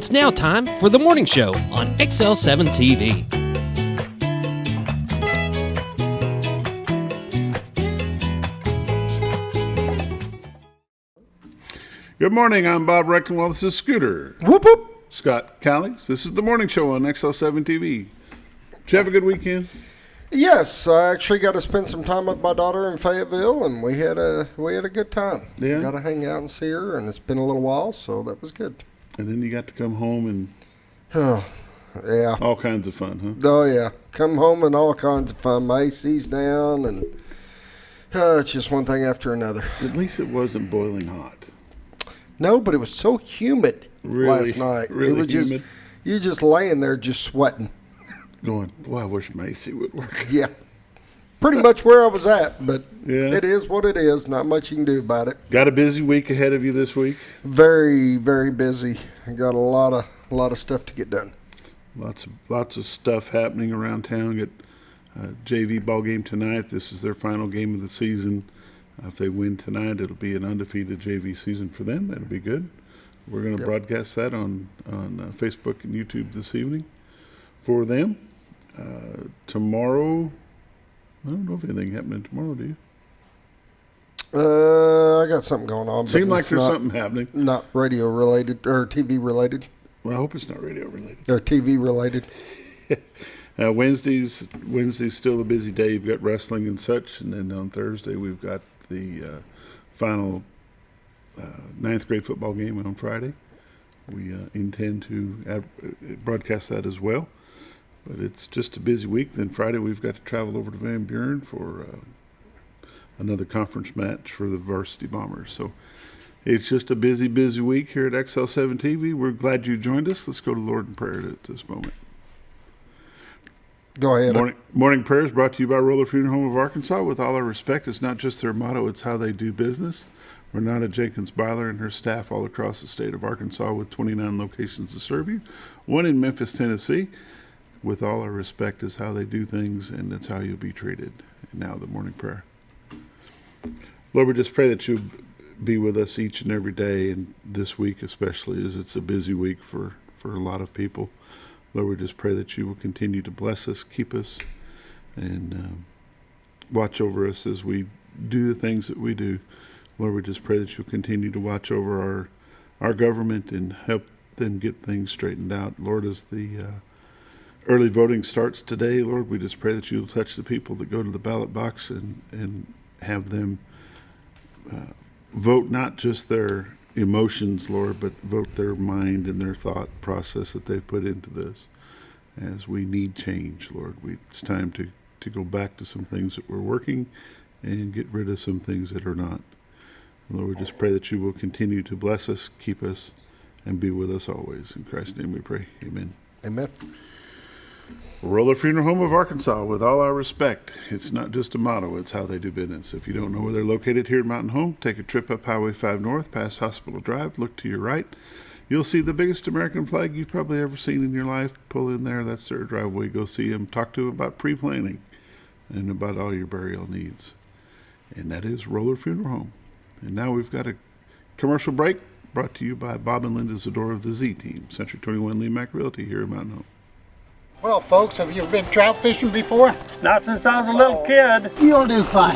It's now time for the morning show on XL7-TV. Good morning, I'm Bob Recktenwald. This is Scooter. Whoop, whoop. Scott Callies. This is the morning show on XL7-TV. Did you have a good weekend? Yes, I actually got to spend some time with my daughter in Fayetteville, and we had a good time. Yeah. Got to hang out and see her, and it's been a little while, so that was good. And then you got to come home and Oh, yeah. all kinds of fun, huh? Oh, yeah. Come home and all kinds of fun. My AC's down, and it's just one thing after another. At least it wasn't boiling hot. No, but it was so humid Really, last night. really it was humid? just you just laying there just sweating. Going, boy, I wish my AC would work. Yeah. Pretty much where I was at, but Yeah. it is what it is. Not much you can do about it. Got a busy week ahead of you this week? Very, very busy. I got a lot of stuff to get done. Lots of stuff happening around town. Got a JV ball game tonight. This is their final game of the season. If they win tonight, it'll be an undefeated JV season for them. That'll be good. We're going to broadcast that on Facebook and YouTube this evening for them. Tomorrow, I don't know if anything happening tomorrow, do you? I got something going on. Seems but like it's there's not, something happening. Not radio related or TV related. Well, I hope it's not radio related. Or TV related. Wednesday's still a busy day. You've got wrestling and such, and then on Thursday we've got the final ninth grade football game on Friday. We intend to broadcast that as well, but it's just a busy week. Then Friday we've got to travel over to Van Buren for another conference match for the varsity Bombers. So it's just a busy week here at XL7-TV. We're glad you joined us. Let's go to Lord in prayer at this moment. Go ahead. Morning prayers brought to you by Roller Funeral Home of Arkansas. With all our respect, it's not just their motto, it's how they do business. Renata Jenkins-Byler and her staff all across the state of Arkansas with 29 locations to serve you. One in Memphis, Tennessee. With all our respect is how they do things, and that's how you'll be treated. And now the morning prayer. Lord, we just pray that you be with us each and every day, and this week especially, as it's a busy week for a lot of people. Lord, we just pray that you will continue to bless us, keep us, and watch over us as we do the things that we do. Lord, we just pray that you'll continue to watch over our government and help them get things straightened out. Lord, as the early voting starts today, Lord, we just pray that you'll touch the people that go to the ballot box and have them vote not just their emotions, Lord, but vote their mind and their thought process that they've put into this. As we need change, Lord, it's time to go back to some things that were working and get rid of some things that are not. Lord, we just pray that you will continue to bless us, keep us, and be with us always. In Christ's name we pray. Amen. Amen. Roller Funeral Home of Arkansas, with all our respect, it's not just a motto, it's how they do business. If you don't know where they're located here at Mountain Home, take a trip up Highway 5 North, past Hospital Drive, look to your right. You'll see the biggest American flag you've probably ever seen in your life. Pull in there, that's their driveway. Go see them, talk to them about pre-planning and about all your burial needs. And that is Roller Funeral Home. And now we've got a commercial break brought to you by Bob and Linda Zador of the Z Team, Century 21 Lee Mack Realty here at Mountain Home. Well, folks, have you been trout fishing before? Not since I was a little kid. You'll do fine.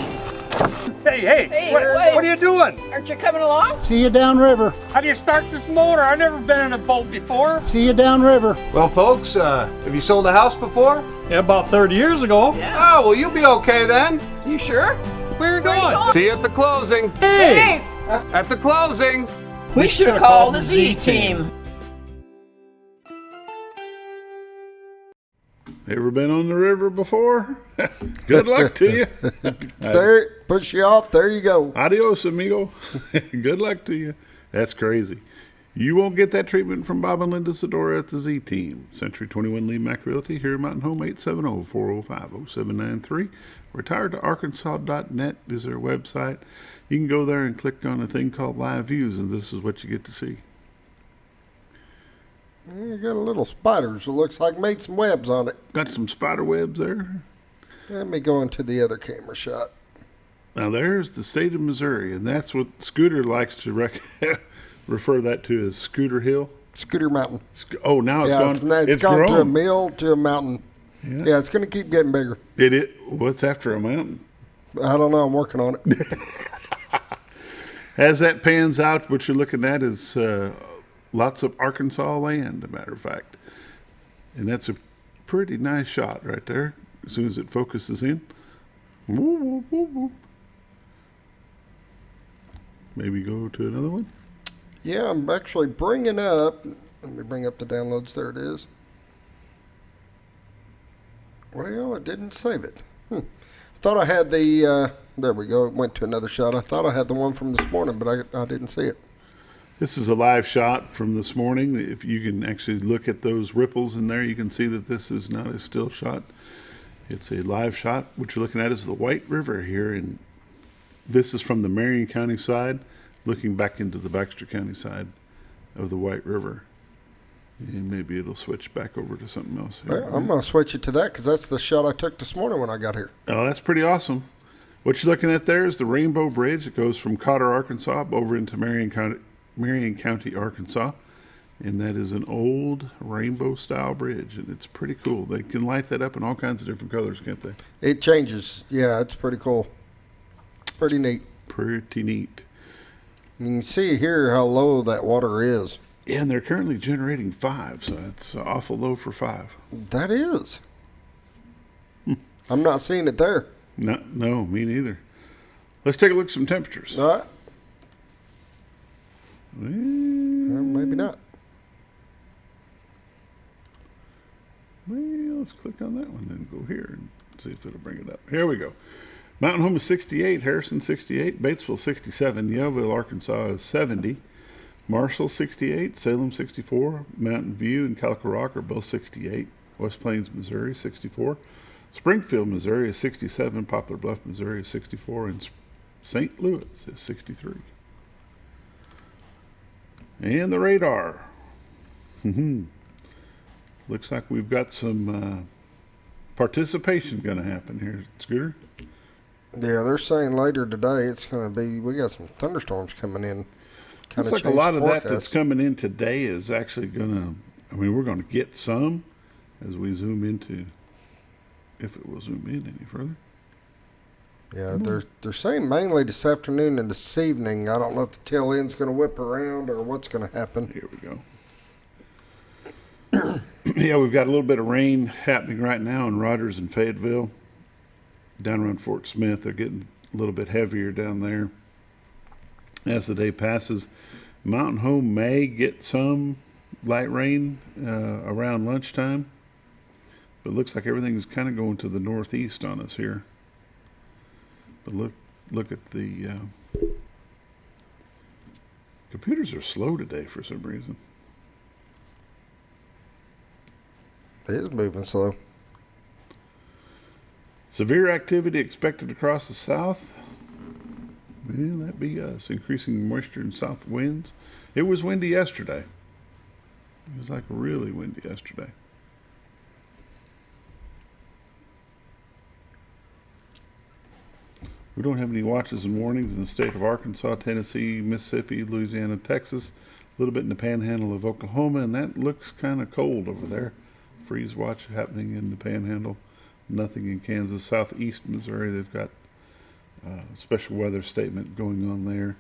Hey, what are you doing? Aren't you coming along? See you downriver. How do you start this motor? I've never been in a boat before. See you downriver. Well, folks, have you sold a house before? Yeah, about 30 years ago. Yeah. Oh, well, you'll be okay then. You sure? Where are you going? See you at the closing. Hey! At the closing. We should have called the Z Team. Ever been on the river before? Good luck to you. There, push you off. There you go. Adios, amigo. Good luck to you. That's crazy. You won't get that treatment from Bob and Linda Zadora at the Z Team. Century 21 Lee Mack Realty here at Mountain Home, 870-405-0793. RetiredToArkansas.net is their website. You can go there and click on a thing called Live Views, and this is what you get to see. You got a little spiders. It looks like made some webs on it. Got some spider webs there. Let me go into the other camera shot. Now there's the state of Missouri, and that's what Scooter likes to refer that to as Scooter Hill. Scooter Mountain. Oh, now it's gone. It's gone grown. to a mill to a mountain. Yeah, it's going to keep getting bigger. What's after a mountain? I don't know. I'm working on it. As that pans out, what you're looking at is lots of Arkansas land, a matter of fact. And that's a pretty nice shot right there, as soon as it focuses in. Woo, woo, woo, woo. Maybe go to another one. Yeah, I'm actually bringing up. Let me bring up the downloads. There it is. Well, it didn't save it. I thought I had the. There we go. It went to another shot. I thought I had the one from this morning, but I didn't see it. This is a live shot from this morning. If you can actually look at those ripples in there, you can see that this is not a still shot. It's a live shot. What you're looking at is the White River here, and this is from the Marion County side, looking back into the Baxter County side of the White River. And maybe it'll switch back over to something else. Well, I'm going to switch it to that because that's the shot I took this morning when I got here. Oh, that's pretty awesome. What you're looking at there is the Rainbow Bridge. It goes from Cotter, Arkansas, over into Marion County, Arkansas. And that is an old rainbow-style bridge, and it's pretty cool. They can light that up in all kinds of different colors, can't they? It changes. Yeah, it's pretty cool. Pretty neat. Pretty neat. You can see here how low that water is. Yeah, and they're currently generating 5, so it's awful low for 5. That is. I'm not seeing it there. No, me neither. Let's take a look at some temperatures. All right. Well, maybe not. Well, let's click on that one and go here and see if it'll bring it up. Here we go. Mountain Home is 68, Harrison 68, Batesville 67, Yellville, Arkansas is 70, Marshall 68, Salem 64, Mountain View and Calico Rock are both 68, West Plains, Missouri 64, Springfield, Missouri is 67, Poplar Bluff, Missouri is 64, and St. Louis is 63. And the radar. Looks like we've got some participation going to happen here, Scooter. Yeah, they're saying later today it's going to be, we got some thunderstorms coming in. Looks like a lot of that that's coming in today is actually going to, we're going to get some as we zoom into, if it will zoom in any further. Yeah, they're saying mainly this afternoon and this evening. I don't know if the tail end's going to whip around or what's going to happen. Here we go. Yeah, we've got a little bit of rain happening right now in Rogers and Fayetteville. Down around Fort Smith, they're getting a little bit heavier down there as the day passes. Mountain Home may get some light rain around lunchtime, but it looks like everything is kind of going to the northeast on us here. But look at the computers are slow today for some reason. It is moving slow. Severe activity expected across the south. Well, that'd be us. Increasing moisture and south winds. It was windy yesterday. It was like really windy yesterday. We don't have any watches and warnings in the state of Arkansas, Tennessee, Mississippi, Louisiana, Texas, a little bit in the panhandle of Oklahoma, and that looks kind of cold over there. Freeze watch happening in the panhandle. Nothing in Kansas. Southeast Missouri, they've got a special weather statement going on there.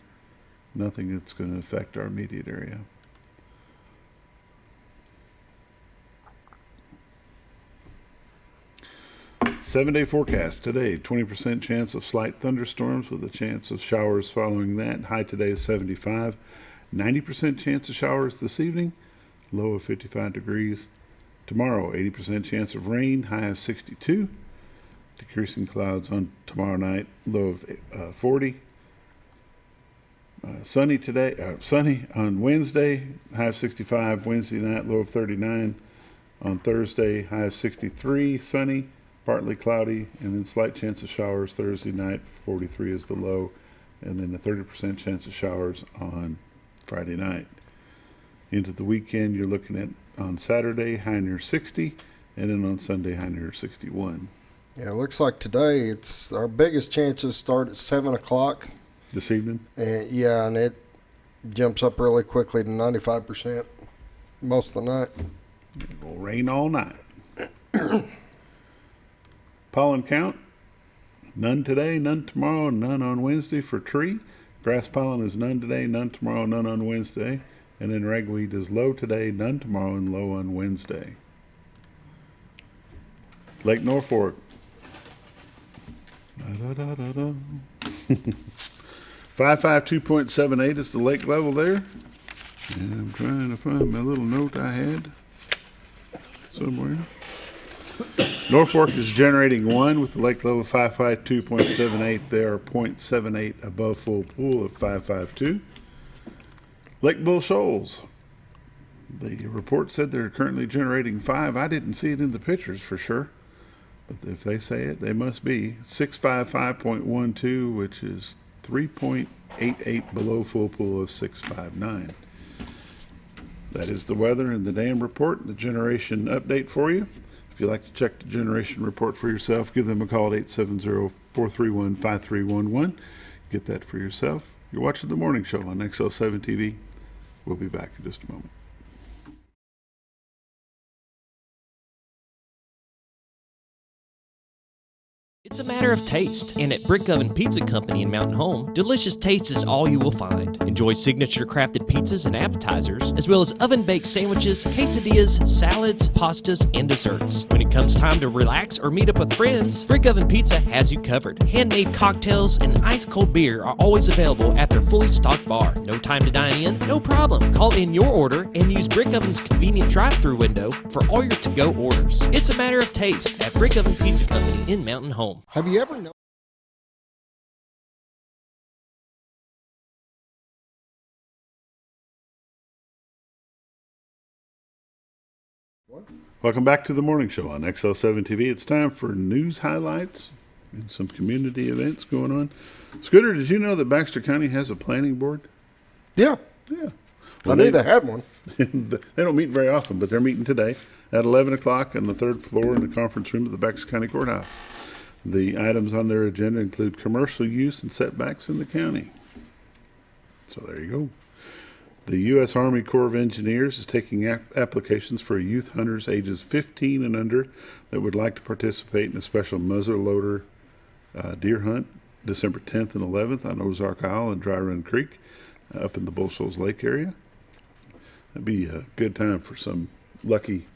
Nothing that's going to affect our immediate area. Seven-day forecast today, 20% chance of slight thunderstorms with a chance of showers following that. High today is 75. 90% chance of showers this evening, low of 55 degrees. Tomorrow, 80% chance of rain, high of 62. Decreasing clouds on tomorrow night, low of 40. Sunny today, sunny on Wednesday, high of 65. Wednesday night, low of 39. On Thursday, high of 63. Sunny, partly cloudy, and then slight chance of showers Thursday night, 43 is the low. And then a 30% chance of showers on Friday night. Into the weekend, you're looking at on Saturday, high near 60, and then on Sunday, high near 61. Yeah, it looks like today it's our biggest chances start at 7 o'clock. This evening? And yeah, and it jumps up really quickly to 95%. most of the night. It will rain all night. Pollen count, none today, none tomorrow, none on Wednesday for tree. Grass pollen is none today, none tomorrow, none on Wednesday. And then ragweed is low today, none tomorrow, and low on Wednesday. Lake Norfolk. 552.78 is the lake level there. And I'm trying to find my little note I had somewhere. Norfolk is generating 1 with the lake level 552.78. They are 0.78 above full pool of 552. Lake Bull Shoals. The report said they're currently generating 5. I didn't see it in the pictures for sure, but if they say it, they must be. 655.12, which is 3.88 below full pool of 659. That is the weather and the dam report, the generation update for you. If you'd like to check the generation report for yourself, give them a call at 870-431-5311. Get that for yourself. You're watching The Morning Show on XL7-TV. We'll be back in just a moment. It's a matter of taste, and at Brick Oven Pizza Company in Mountain Home, delicious taste is all you will find. Enjoy signature crafted pizzas and appetizers, as well as oven-baked sandwiches, quesadillas, salads, pastas, and desserts. When it comes time to relax or meet up with friends, Brick Oven Pizza has you covered. Handmade cocktails and ice-cold beer are always available at their fully stocked bar. No time to dine in? No problem. Call in your order and use Brick Oven's convenient drive-thru window for all your to-go orders. It's a matter of taste at Brick Oven Pizza Company in Mountain Home. Have you ever known? Welcome back to the Morning Show on XL7-TV. It's time for news highlights and some community events going on. Scooter, did you know that Baxter County has a planning board? Yeah. Yeah. I knew they had one. They don't meet very often, but they're meeting today at 11 o'clock on the 3rd floor in the conference room of the Baxter County Courthouse. The items on their agenda include commercial use and setbacks in the county. So there you go. The U.S. Army Corps of Engineers is taking applications for youth hunters ages 15 and under that would like to participate in a special muzzleloader deer hunt December 10th and 11th on Ozark Isle and Dry Run Creek up in the Bull Shoals Lake area. That'd be a good time for some lucky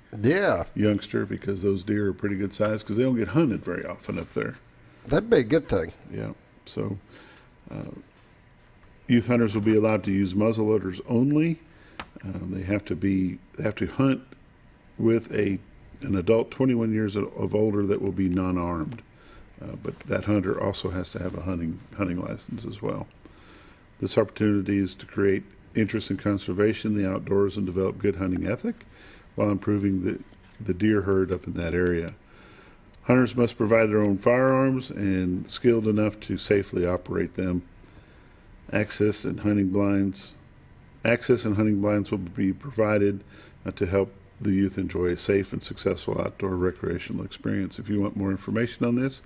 youngster, because those deer are pretty good size, because they don't get hunted very often up there. That'd be a good thing. Yeah. So youth hunters will be allowed to use muzzleloaders only. They have to hunt with an adult 21 years of older that will be non-armed. But that hunter also has to have a hunting license as well. This opportunity is to create interest in conservation, the outdoors, and develop good hunting ethic while improving the deer herd up in that area. Hunters must provide their own firearms and skilled enough to safely operate them. Access and hunting blinds will be provided to help the youth enjoy a safe and successful outdoor recreational experience. If you want more information on this,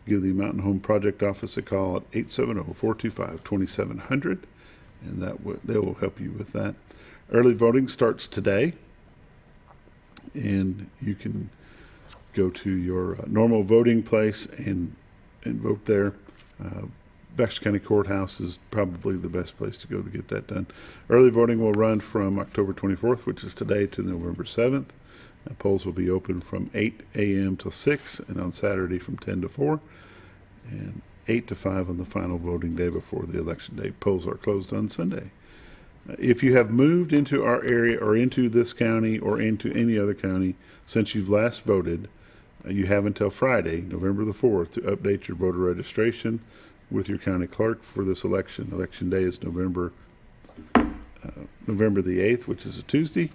give the Mountain Home Project Office a call at 870-425-2700, and they will help you with that. Early voting starts today, and you can go to your normal voting place and vote there. Baxter County Courthouse is probably the best place to go to get that done. Early voting will run from October 24th, which is today, to November 7th. Polls will be open from 8 a.m. till 6, and on Saturday from 10 to 4, and 8 to 5 on the final voting day before the election day. Polls are closed on Sunday. If you have moved into our area or into this county or into any other county since you've last voted, you have until Friday, November the 4th, to update your voter registration with your county clerk for this election. Election day is November the 8th, which is a Tuesday,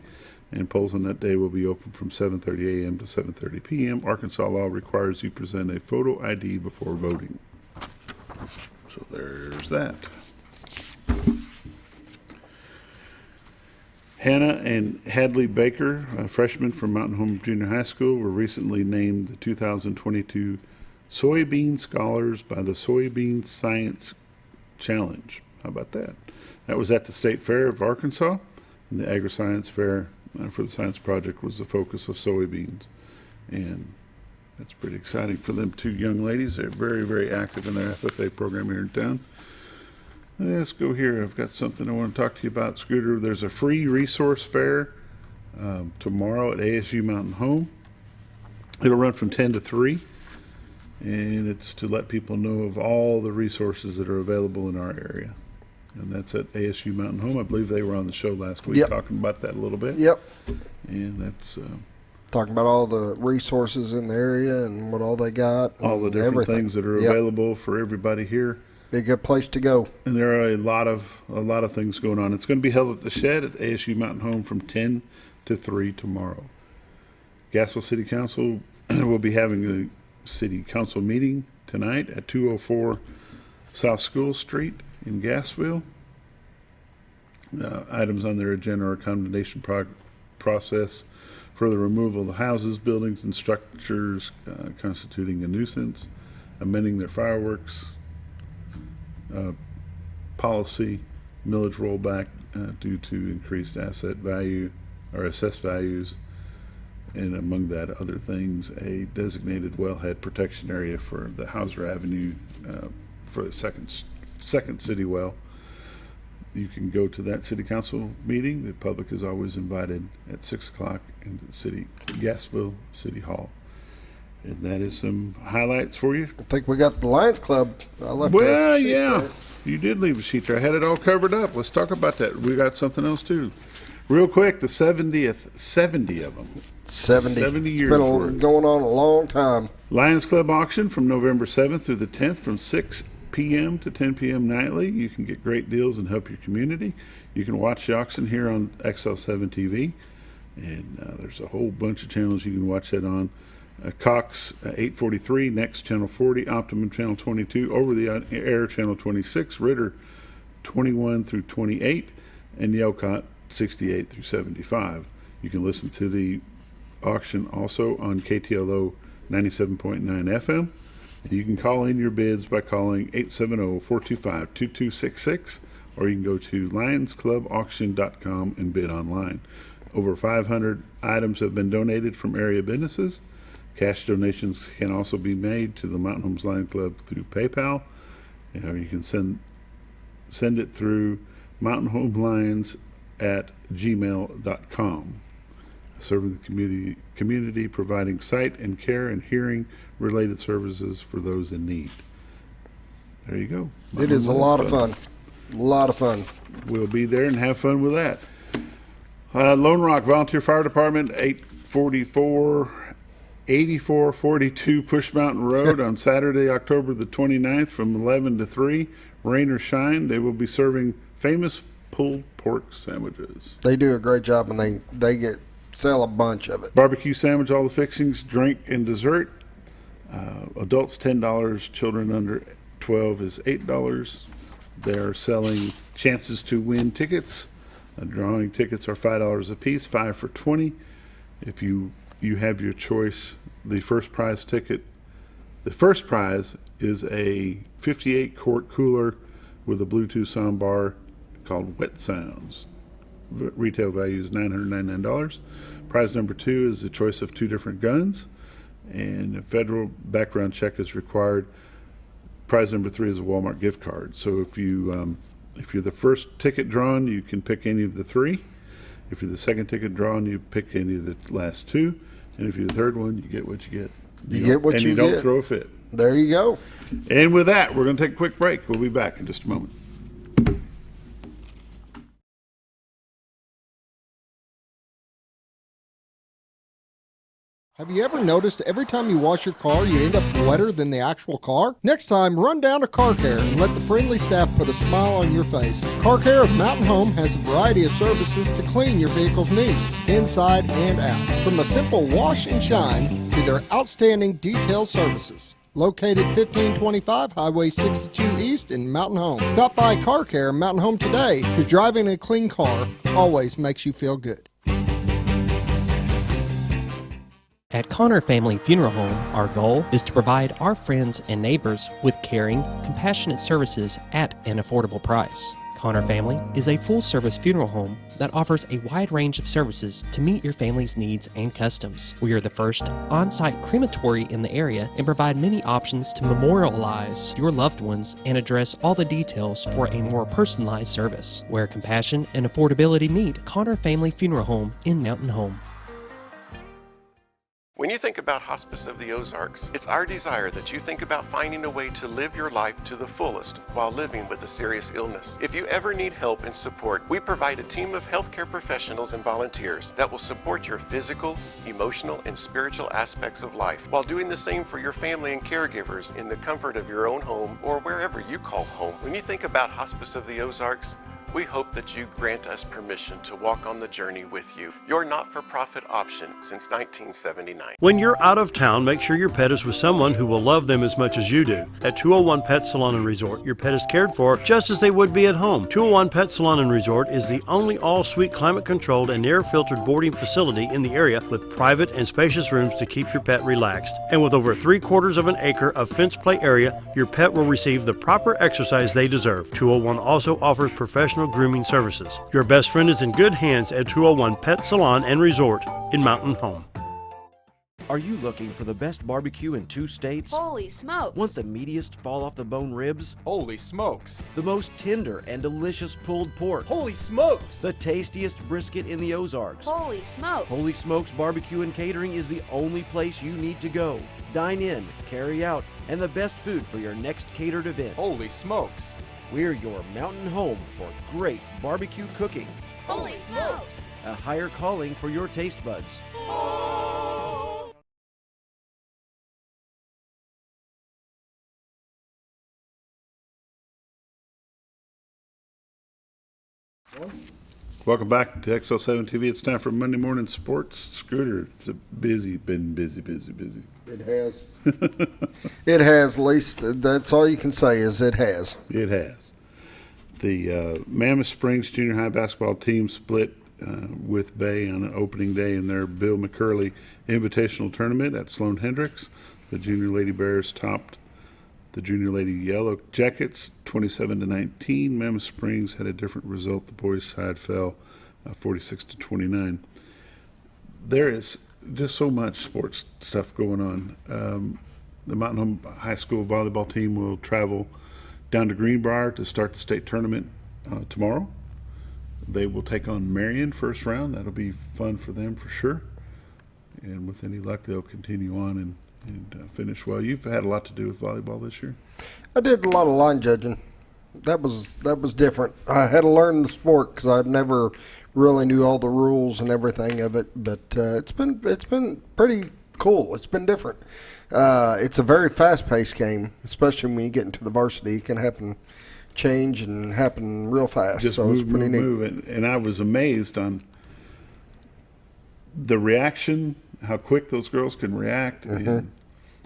and polls on that day will be open from 7:30 a.m. to 7:30 p.m. Arkansas law requires you present a photo ID before voting. So there's that. Hannah and Hadley Baker, freshmen from Mountain Home Junior High School, were recently named the 2022 Soybean Scholars by the Soybean Science Challenge. How about that? That was at the State Fair of Arkansas, and the Agri-Science Fair for the science project was the focus of soybeans. And that's pretty exciting for them two young ladies. They're very, very active in their FFA program here in town. Let's go here. I've got something I want to talk to you about, Scooter. There's a free resource fair tomorrow at ASU Mountain Home. It'll run from 10 to 3, and it's to let people know of all the resources that are available in our area. And that's at ASU Mountain Home. I believe they were on the show last week talking about that a little bit. Yep. And that's talking about all the resources in the area and what all they got. All the different things that are available for everybody here. Be a good place to go. And there are a lot of things going on. It's going to be held at the shed at ASU Mountain Home from 10 to 3 tomorrow. Gassville City Council will be having a city council meeting tonight at 204 South School Street in Gassville. Items on their agenda are a condemnation process for the removal of the houses, buildings, and structures constituting a nuisance, amending their fireworks policy, millage rollback due to increased asset value or assessed values, and among that other things, a designated wellhead protection area for the Hauser Avenue for the second city well. You can go to that city council meeting. The public is always invited at 6 o'clock in the Gassville City Hall. And that is some highlights for you. I think we got the Lions Club. I left well, yeah, there. You did leave a sheet there. I had it all covered up. Let's talk about that. We got something else too. Real quick, the 70 of them. 70 years. It's been going on a long time. Lions Club auction from November 7th through the 10th from 6 p.m. to 10 p.m. nightly. You can get great deals and help your community. You can watch the auction here on XL7-TV. And there's a whole bunch of channels you can watch that on. Cox 843, Next Channel 40, Optimum Channel 22, Over the Air Channel 26, Ritter 21 through 28, and Yelcott 68 through 75. You can listen to the auction also on KTLO 97.9 FM. And you can call in your bids by calling 870-425-2266, or you can go to lionsclubauction.com and bid online. Over 500 items have been donated from area businesses. Cash donations can also be made to the Mountain Homes Lions Club through PayPal, or you can send it through mountainhomelions@gmail.com. Serving the community, providing sight and care and hearing related services for those in need. There you go. It is a lot of fun. A lot of fun. We'll be there and have fun with that. Lone Rock Volunteer Fire Department, 8442 Push Mountain Road on Saturday, October the 29th from 11 to 3. Rain or shine, they will be serving famous pulled pork sandwiches. They do a great job, and they sell a bunch of it. Barbecue sandwich, all the fixings, drink, and dessert. Adults $10, children under 12 is $8. They're selling chances to win tickets. Drawing tickets are $5 a piece, 5 for $20. If you have your choice, the first prize is a 58-quart cooler with a Bluetooth soundbar called Wet Sounds. Retail value is $999. Prize number 2 is the choice of 2 different guns, and a federal background check is required. Prize number 3 is a Walmart gift card. So if you're the first ticket drawn, you can pick any of the 3. If you're the second ticket drawn, you pick any of the last 2. And if you're the third one, you get what you get. You get what you get. And you don't throw a fit. There you go. And with that, we're going to take a quick break. We'll be back in just a moment. Have you ever noticed every time you wash your car, you end up wetter than the actual car? Next time, run down to Car Care and let the friendly staff put a smile on your face. Car Care of Mountain Home has a variety of services to clean your vehicle's needs, inside and out. From a simple wash and shine to their outstanding detail services. Located 1525 Highway 62 East in Mountain Home. Stop by Car Care Mountain Home today, because driving a clean car always makes you feel good. At Connor Family Funeral Home, our goal is to provide our friends and neighbors with caring, compassionate services at an affordable price. Connor Family is a full-service funeral home that offers a wide range of services to meet your family's needs and customs. We are the first on-site crematory in the area and provide many options to memorialize your loved ones and address all the details for a more personalized service. Where compassion and affordability meet, Connor Family Funeral Home in Mountain Home. When you think about Hospice of the Ozarks, it's our desire that you think about finding a way to live your life to the fullest while living with a serious illness. If you ever need help and support, we provide a team of healthcare professionals and volunteers that will support your physical, emotional, and spiritual aspects of life while doing the same for your family and caregivers in the comfort of your own home or wherever you call home. When you think about Hospice of the Ozarks, we hope that you grant us permission to walk on the journey with you. Your not-for-profit option since 1979. When you're out of town, make sure your pet is with someone who will love them as much as you do. At 201 Pet Salon and Resort, your pet is cared for just as they would be at home. 201 Pet Salon and Resort is the only all-suite climate-controlled and air-filtered boarding facility in the area with private and spacious rooms to keep your pet relaxed. And with over 3/4 of an acre of fenced play area, your pet will receive the proper exercise they deserve. 201 also offers professional grooming services. Your best friend is in good hands at 201 Pet Salon and Resort in Mountain Home. Are you looking for the best barbecue in 2 states? Holy smokes! Want the meatiest fall-off-the-bone ribs? Holy smokes! The most tender and delicious pulled pork? Holy smokes! The tastiest brisket in the Ozarks? Holy smokes! Holy Smokes Barbecue and Catering is the only place you need to go. Dine in, carry out, and the best food for your next catered event. Holy smokes! We're your mountain home for great barbecue cooking. Holy smokes! A higher calling for your taste buds. Welcome back to XL7-TV. It's time for Monday Morning Sports. Scooter, it's been busy. It has. It has, at least that's all you can say is it has. It has. The Mammoth Springs Junior High basketball team split with Bay on an opening day in their Bill McCurley Invitational Tournament at Sloan Hendricks. The Junior Lady Bears topped the Junior Lady Yellow Jackets 27-19. Mammoth Springs had a different result. The boys' side fell 46-29. There is just so much sports stuff going on. The Mountain Home High School volleyball team will travel down to Greenbrier to start the state tournament tomorrow. They will take on Marion first round. That'll be fun for them for sure. And with any luck, they'll continue on and finish well. You've had a lot to do with volleyball this year. I did a lot of line judging. That was different. I had to learn the sport because I never really knew all the rules and everything of it. But it's been pretty cool. It's been different. It's a very fast-paced game, especially when you get into the varsity. It can change and happen real fast. Just so move, it's pretty neat. And I was amazed on the reaction, how quick those girls can react, and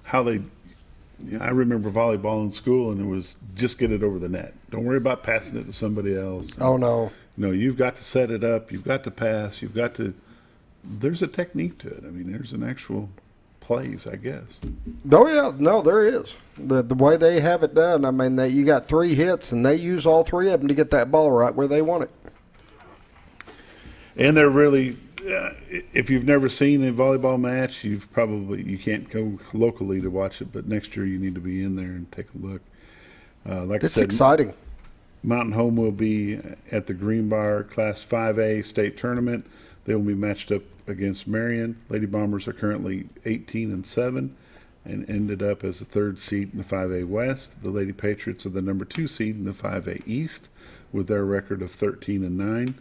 how they. I remember volleyball in school, and it was just get it over the net. Don't worry about passing it to somebody else. Oh no! No, you've got to set it up. You've got to pass. You've got to. There's a technique to it. I mean, there's an actual plays, I guess. Oh yeah, no, there is. The way they have it done. I mean, you got 3 hits, and they use all 3 of them to get that ball right where they want it. And they're really. If you've never seen a volleyball match, you can't go locally to watch it. But next year you need to be in there and take a look. Like I said, it's exciting. Mountain Home will be at the Greenbrier Class 5A state tournament. They will be matched up against Marion. Lady Bombers are currently 18-7 and ended up as the 3rd seed in the 5A West. The Lady Patriots are the number 2 seed in the 5A East with their record of 13-9.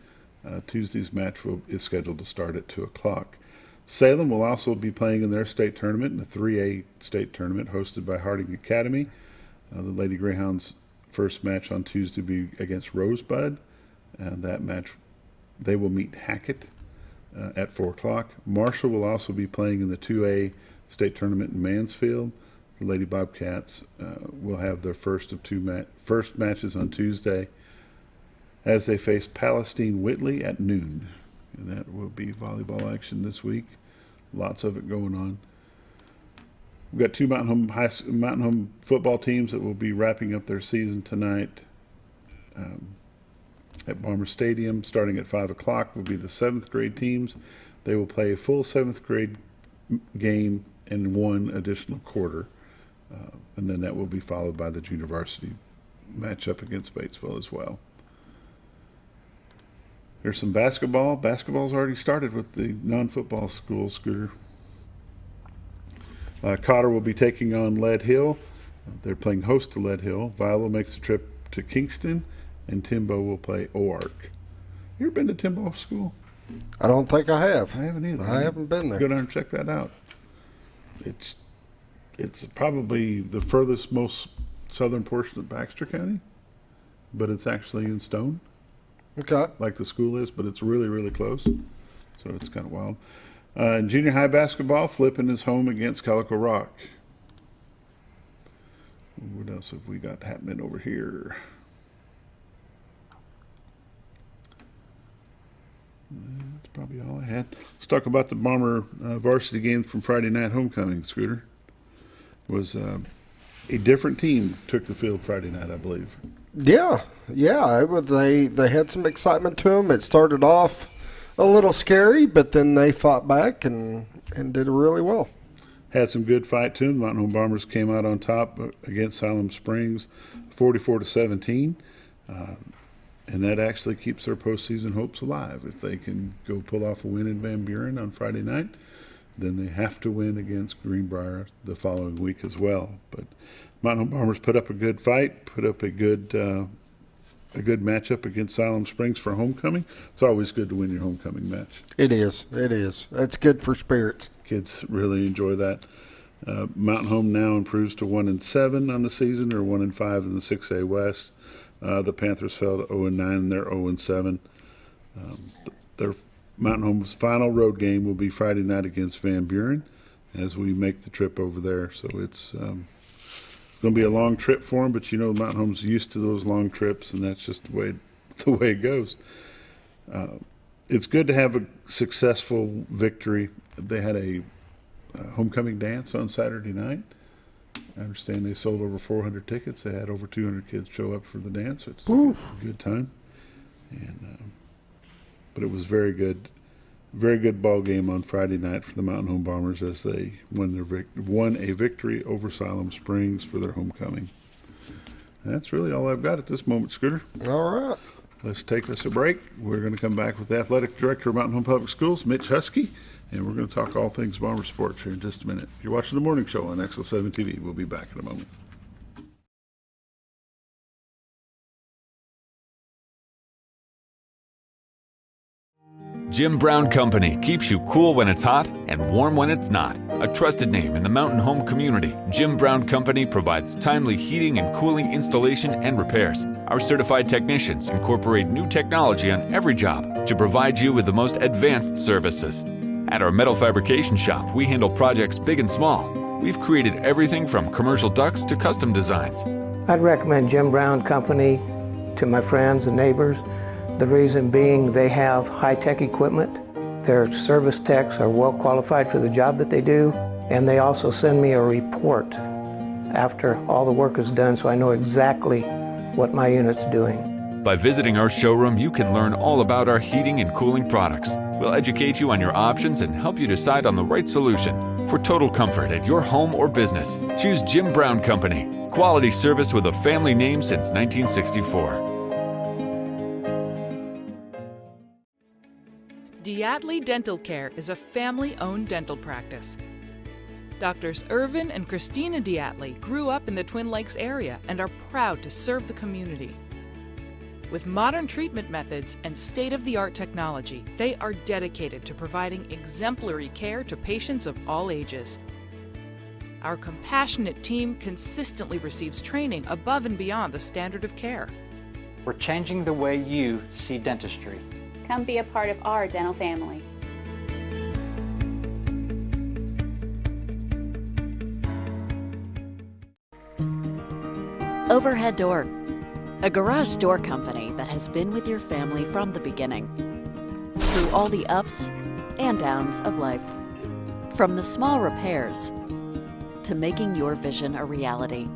Tuesday's match is scheduled to start at 2 o'clock. Salem will also be playing in their state tournament, in the 3A state tournament hosted by Harding Academy. The Lady Greyhounds' first match on Tuesday will be against Rosebud. That match, they will meet Hackett at 4 o'clock. Marshall will also be playing in the 2A state tournament in Mansfield. The Lady Bobcats will have their first matches on Tuesday as they face Palestine Whitley at noon. And that will be volleyball action this week. lots of it going on. We've got two Mountain Home football teams that will be wrapping up their season tonight at Bomber Stadium. Starting at 5 o'clock will be the 7th grade teams. They will play a full 7th grade game and one additional quarter. And then that will be followed by the junior varsity matchup against Batesville as well. There's some basketball. Basketball's already started with the non-football school, Scooter. Cotter will be taking on Lead Hill. They're playing host to Lead Hill. Viola makes the trip to Kingston, and Timbo will play OARC. You ever been to Timbo School? I don't think I have. I haven't either. I haven't been there. Go down and check that out. It's probably the furthest, most southern portion of Baxter County, but it's actually in Stone. Okay. Like the school is, but it's really, really close. So it's kind of wild. In junior high basketball, Flippin is home against Calico Rock. What else have we got happening over here? That's probably all I had. Let's talk about the Bomber varsity game from Friday night homecoming, Scooter. It was a different team took the field Friday night, I believe. Yeah. They had some excitement to them. It started off a little scary, but then they fought back and did really well. Had some good fight to them. Mountain Home Bombers came out on top against Siloam Springs, 44-17. And that actually keeps their postseason hopes alive. If they can go pull off a win in Van Buren on Friday night, then they have to win against Greenbrier the following week as well. But Mountain Home Bombers put up a good fight, put up a good matchup against Siloam Springs for homecoming. It's always good to win your homecoming match. It is. That's good for spirits. Kids really enjoy that. Mountain Home now improves to 1-7 on the season, or 1-5 in the 6A West. The Panthers fell to 0-9, and they're 0-7. Their Mountain Home's final road game will be Friday night against Van Buren as we make the trip over there. So it's going to be a long trip for them, but Mountain Home's used to those long trips, and that's just the way it goes. It's good to have a successful victory. They had a homecoming dance on Saturday night. I understand they sold over 400 tickets. They had over 200 kids show up for the dance. It's a good time. But it was very good ball game on Friday night for the Mountain Home Bombers as they won a victory over Siloam Springs for their homecoming. And that's really all I've got at this moment, Scooter. All right. Let's take us a break. We're going to come back with the Athletic Director of Mountain Home Public Schools, Mitch Huskey, and we're going to talk all things Bomber sports here in just a minute. You're watching The Morning Show on XL7-TV. We'll be back in a moment. Jim Brown Company keeps you cool when it's hot and warm when it's not. A trusted name in the mountain home community, Jim Brown Company provides timely heating and cooling installation and repairs. Our certified technicians incorporate new technology on every job to provide you with the most advanced services. At our metal fabrication shop, we handle projects big and small. We've created everything from commercial ducts to custom designs. I'd recommend Jim Brown Company to my friends and neighbors. The reason being they have high-tech equipment. Their service techs are well qualified for the job that they do, and they also send me a report after all the work is done so I know exactly what my unit's doing. By visiting our showroom, you can learn all about our heating and cooling products. We'll educate you on your options and help you decide on the right solution. For total comfort at your home or business, choose Jim Brown Company. Quality service with a family name since 1964. Diatley Dental Care is a family-owned dental practice. Doctors Irvin and Christina Diatley grew up in the Twin Lakes area and are proud to serve the community. With modern treatment methods and state-of-the-art technology, they are dedicated to providing exemplary care to patients of all ages. Our compassionate team consistently receives training above and beyond the standard of care. We're changing the way you see dentistry. Come be a part of our dental family. Overhead Door, a garage door company that has been with your family from the beginning, through all the ups and downs of life. From the small repairs to making your vision a reality.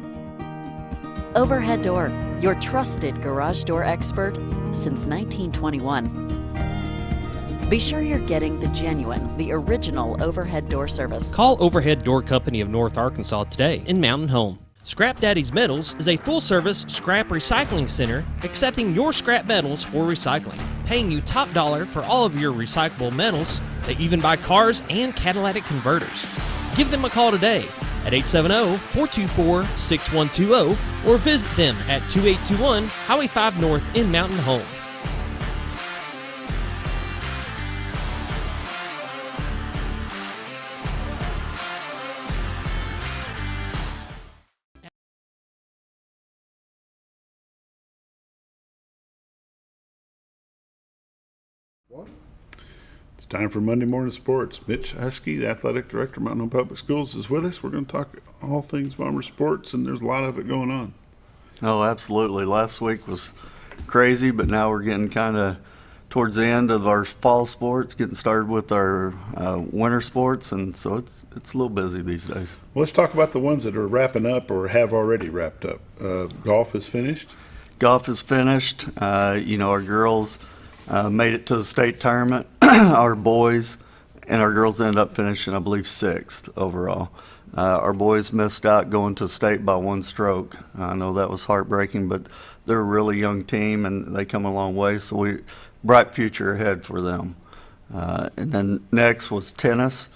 Overhead Door, your trusted garage door expert since 1921. Be sure you're getting the genuine, the original overhead door service. Call Overhead Door Company of North Arkansas today in Mountain Home. Scrap Daddy's Metals is a full-service scrap recycling center accepting your scrap metals for recycling, paying you top dollar for all of your recyclable metals. They even buy cars and catalytic converters. Give them a call today at 870-424-6120 or visit them at 2821 Highway 5 North in Mountain Home. It's time for Monday Morning Sports. Mitch, Huskey, the Athletic Director of Mountain Home Public Schools, is with us. We're going to talk all things Bomber sports, and there's a lot of it going on. Oh, absolutely. Last week was crazy, but now we're getting kind of towards the end of our fall sports, getting started with our winter sports, and so it's a little busy these days. Well, let's talk about the ones that are wrapping up or have already wrapped up. Golf is finished? Golf is finished. Our girls made it to the state tournament. Our boys and our girls ended up finishing, I believe, 6th overall. Our boys missed out going to state by 1 stroke. I know that was heartbreaking, but they're a really young team and they come a long way, so bright future ahead for them. And then next was tennis.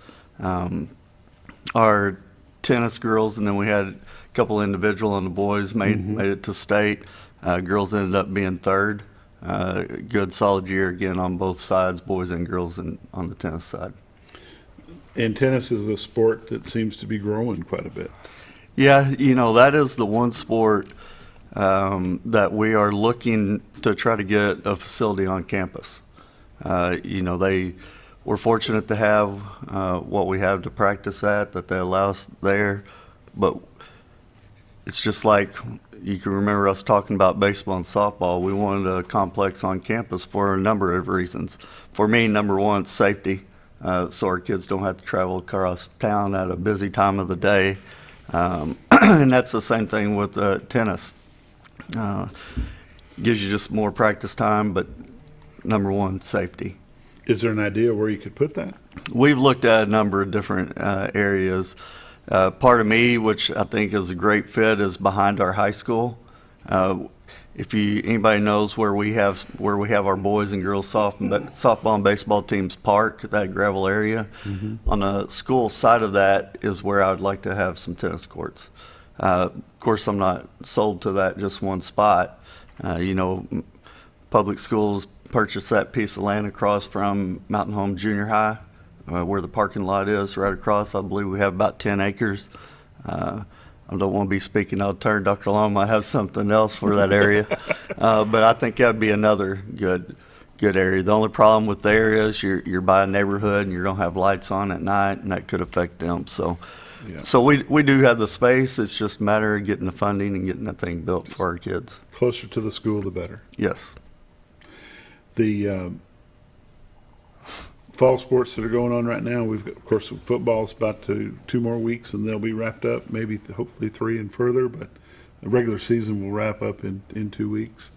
Our tennis girls, and then we had a couple individual and the boys made it to state. Girls ended up being 3rd. Good solid year again on both sides, boys and girls, and on the tennis side. And tennis is a sport that seems to be growing quite a bit. Yeah, that is the one sport that we are looking to try to get a facility on campus. We're fortunate to have what we have to practice at, that they allow us there, but it's just like you can remember us talking about baseball and softball. We wanted a complex on campus for a number of reasons. For me, number one, safety, so our kids don't have to travel across town at a busy time of the day. And that's the same thing with tennis. Gives you just more practice time, but number one, safety. Is there an idea where you could put that? We've looked at a number of different areas. Part of me, which I think is a great fit, is behind our high school. If anybody knows where we have our boys and girls softball and baseball teams park, that gravel area, on the school side of that is where I would like to have some tennis courts. Of course, I'm not sold to that just one spot. Public schools purchased that piece of land across from Mountain Home Junior High, where the parking lot is, right across. I believe we have about 10 acres. I don't want to be speaking out of turn. Dr. Long might have something else for that area. But I think that would be another good area. The only problem with the area is you're by a neighborhood and you don't have lights on at night, and that could affect them. So we do have the space. It's just a matter of getting the funding and getting that thing built for our kids. Closer to the school, the better. Yes. The fall sports that are going on right now, we've got, of course, football's about 2 more weeks and they'll be wrapped up, maybe hopefully 3 and further, but the regular season will wrap up in 2 weeks.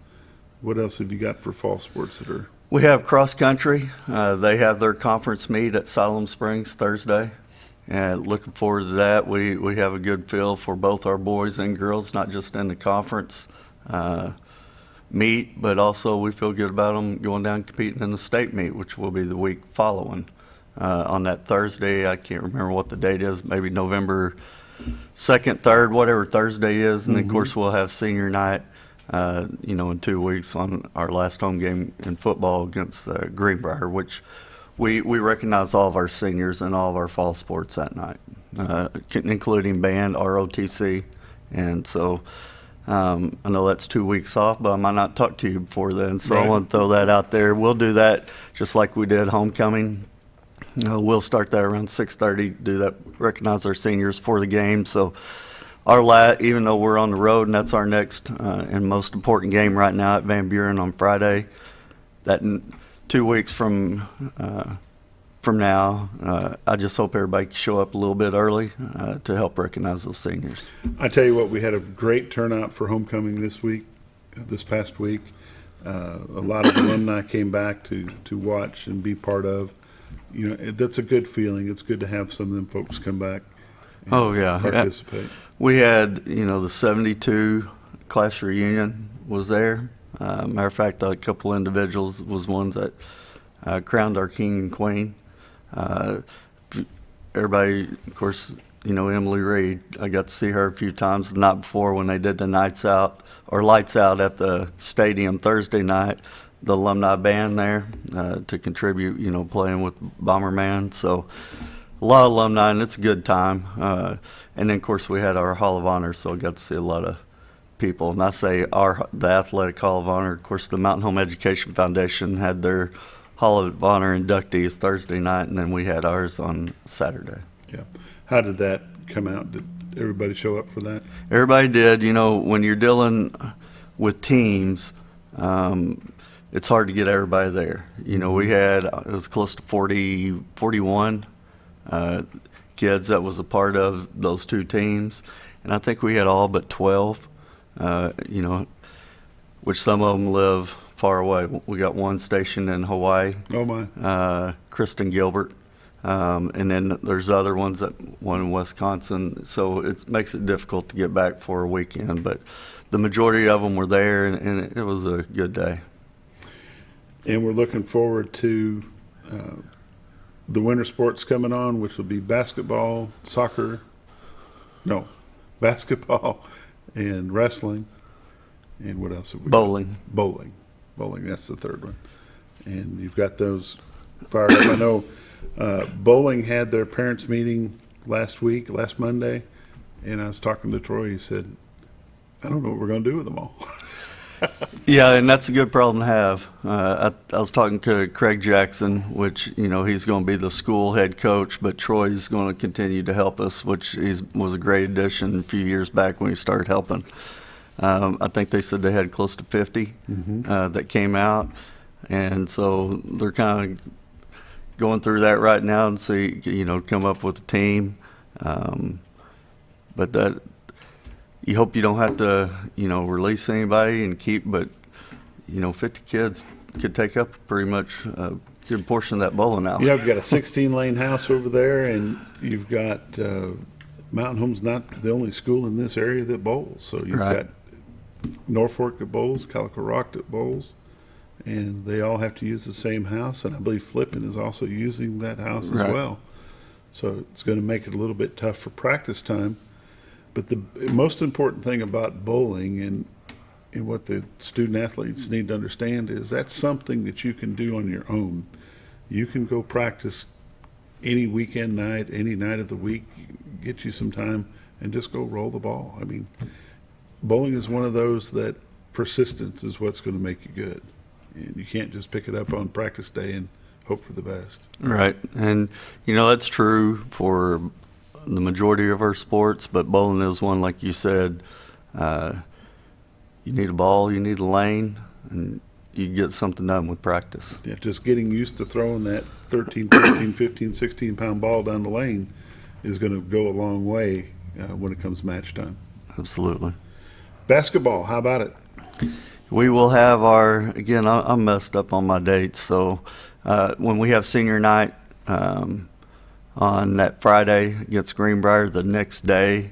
What else have you got for fall sports that are? We have cross country. They have their conference meet at Siloam Springs Thursday, and looking forward to that. We have a good feel for both our boys and girls, not just in the conference meet, but also we feel good about them going down and competing in the state meet, which will be the week following. On that Thursday, I can't remember what the date is, maybe November 2nd, 3rd, whatever Thursday is, and of course we'll have senior night, in 2 weeks on our last home game in football against Greenbrier, which we recognize all of our seniors and all of our fall sports that night, including band, ROTC, and so I know that's 2 weeks off, but I might not talk to you before then, so right. I want to throw that out there. We'll do that just like we did homecoming. We'll start that around 6:30, do that, recognize our seniors for the game. So even though we're on the road and that's our next and most important game right now at Van Buren on Friday, that 2 weeks from from now. I just hope everybody can show up a little bit early to help recognize those seniors. I tell you what, we had a great turnout for homecoming this past week. A lot of alumni came back to watch and be part of. You know, that's a good feeling. It's good to have some of them folks come back and participate. We had, the 72 class reunion was there. Matter of fact, a couple individuals was ones that crowned our king and queen. Everybody, of course, Emily Reed, I got to see her a few times the night before when they did the lights out at the stadium Thursday night. The alumni band there to contribute, playing with Bomberman. So a lot of alumni, and it's a good time. And then, of course, we had our Hall of Honor, so I got to see a lot of people. And I say the Athletic Hall of Honor. Of course, the Mountain Home Education Foundation had their Hall of Honor inductees Thursday night, and then we had ours on Saturday. Yeah. How did that come out? Did everybody show up for that? Everybody did. When you're dealing with teams, it's hard to get everybody there. We had, it was close to 41 kids that was a part of those two teams. And I think we had all but 12, which some of them live far away. We got one stationed in Hawaii. Oh, my. Kristen Gilbert. And then there's other ones, one in Wisconsin. So it makes it difficult to get back for a weekend. But the majority of them were there, and it was a good day. And we're looking forward to the winter sports coming on, which will be basketball, basketball and wrestling. And what else have we Bowling. got? Bowling, that's the third one. And you've got those fired up. I know bowling had their parents' meeting last Monday, and I was talking to Troy. He said, I don't know what we're going to do with them all. Yeah, and that's a good problem to have. I was talking to Craig Jackson, which, he's going to be the school head coach, but Troy's going to continue to help us, which was a great addition a few years back when he started helping. I think they said they had close to 50 that came out, and so they're kind of going through that right now and see, come up with a team. But that, you hope you don't have to, release anybody and keep, but, 50 kids could take up pretty much a good portion of that bowling alley. Yeah, you've got a 16-lane house over there, and you've got Mountain Home's not the only school in this area that bowls. So you've got Norfolk that bowls, Calico Rock that bowls, and they all have to use the same house. And I believe Flippin is also using that house as well. So it's going to make it a little bit tough for practice time. But the most important thing about bowling and what the student athletes need to understand is that's something that you can do on your own. You can go practice any weekend night, any night of the week, get you some time, and just go roll the ball. I mean, bowling is one of those that persistence is what's going to make you good. And you can't just pick it up on practice day and hope for the best. Right. And, that's true for the majority of our sports, but bowling is one, like you said. You need a ball, you need a lane, and you get something done with practice. Yeah, just getting used to throwing that 13, 14, 15, 16-pound ball down the lane is going to go a long way when it comes match time. Absolutely. Basketball, how about it? We will have again, I'm messed up on my dates, so when we have senior night on that Friday against Greenbrier, the next day,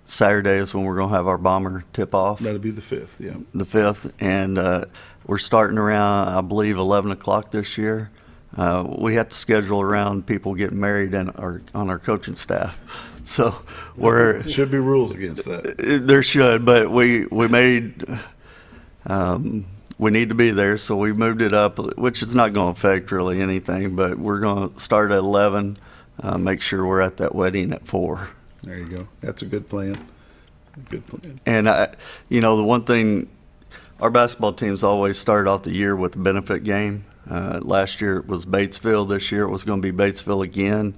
Saturday is when we're going to have our bomber tip-off. That'll be the 5th, yeah. The 5th, and we're starting around, I believe, 11 o'clock this year. We have to schedule around people getting married on our coaching staff. So should be rules against that. There should, but we made we need to be there, so we moved it up, which is not going to affect really anything. But we're going to start at 11. Make sure we're at that wedding at 4. There you go. That's a good plan. And the one thing, our basketball teams always start off the year with a benefit game. Last year it was Batesville. This year it was going to be Batesville again.